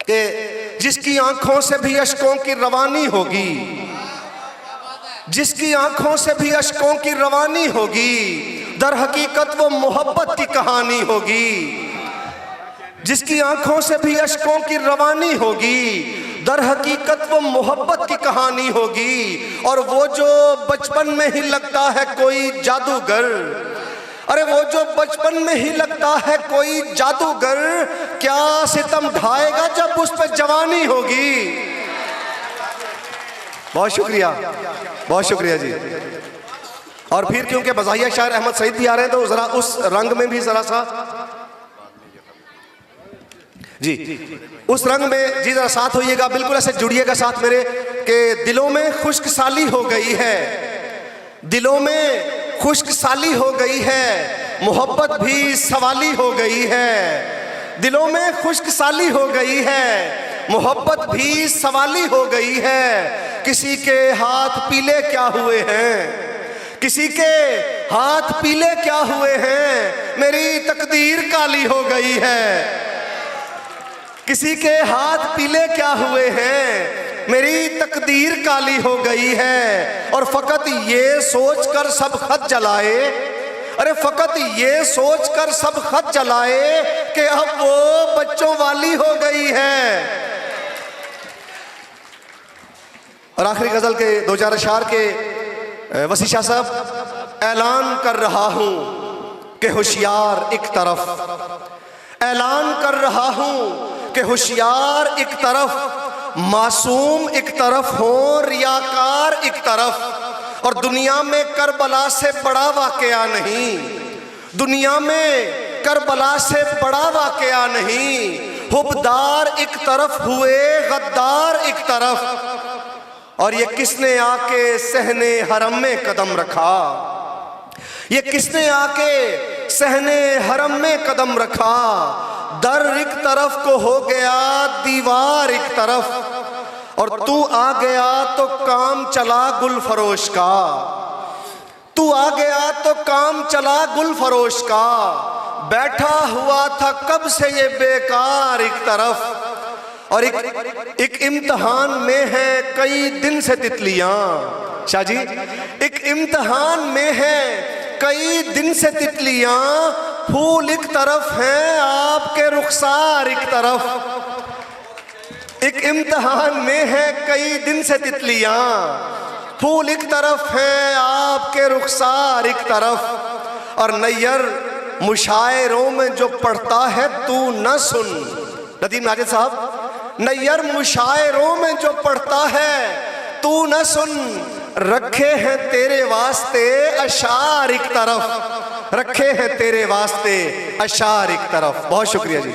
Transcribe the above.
कि जिसकी आंखों से भी अश्कों की रवानी होगी, जिसकी आंखों से भी अश्कों की रवानी होगी, दर हकीकत वो मोहब्बत की कहानी होगी। जिसकी आंखों से भी अश्कों की रवानी होगी, दर हकीकत वो मोहब्बत की कहानी होगी। और वो जो बचपन में ही लगता है कोई जादूगर, अरे वो जो बचपन में ही लगता है कोई जादूगर, क्या सितम ढाएगा जब उस पर जवानी होगी। बहुत शुक्रिया, बहुत शुक्रिया जी। और फिर क्योंकि मज़ाहिया शायर अहमद सईद भी आ रहे हैं तो जरा उस रंग में भी जरा सा जी, उस रंग में जी जरा साथ होइएगा, बिल्कुल ऐसे जुड़िएगा साथ मेरे कि दिलों में खुश्क साली हो गई है, दिलों में खुश्क साली हो गई है, मोहब्बत भी सवाली हो गई है। दिलों में खुश्क साली हो गई है, मोहब्बत भी सवाली हो गई है। किसी के हाथ पीले क्या हुए हैं, किसी के हाथ पीले क्या हुए हैं, मेरी तकदीर काली हो गई है। किसी के हाथ पीले क्या हुए हैं, मेरी तकदीर काली हो गई है। और फकत ये सोच कर सब खत जलाए, अरे फकत ये सोच कर सब खत जलाए कि अब वो बच्चों वाली हो गई है। और आखिरी गजल के दो चार अशार के वसी शाह साहब, ऐलान कर रहा हूं कि होशियार एक तरफ, ऐलान कर रहा हूं कि होशियार एक तरफ, मासूम एक तरफ हो रियाकार एक तरफ। और दुनिया में करबला से बड़ा वाकया नहीं, दुनिया में करबला से बड़ा वाकया नहीं। हुबदार एक तरफ हुए गद्दार एक तरफ, और ये किसने आके सहने हरम में कदम रखा, ये किसने आके सहने हरम में कदम रखा। दर एक तरफ को हो गया दीवार एक तरफ, और तू आ गया तो काम चला गुल फरोश का, तू आ गया तो काम चला गुल फरोश का। बैठा हुआ था कब से ये बेकार एक तरफ, और एक इम्तिहान में है कई दिन से तितलियां। शाह जी, एक इम्तिहान में है कई दिन से तितलियां, फूल एक तरफ हैं आपके रुखसार एक तरफ। एक इम्तिहान में है कई दिन से तितलियां, फूल एक तरफ हैं आपके रुखसार एक तरफ। और नैयर मुशायरों में जो पढ़ता है तू न सुन, नदीम माजिद साहब, नैयर मुशायरों में जो पढ़ता है तू न सुन, रखे हैं तेरे वास्ते अशार एक तरफ, रखे हैं तेरे वास्ते अशार एक तरफ। बहुत शुक्रिया जी।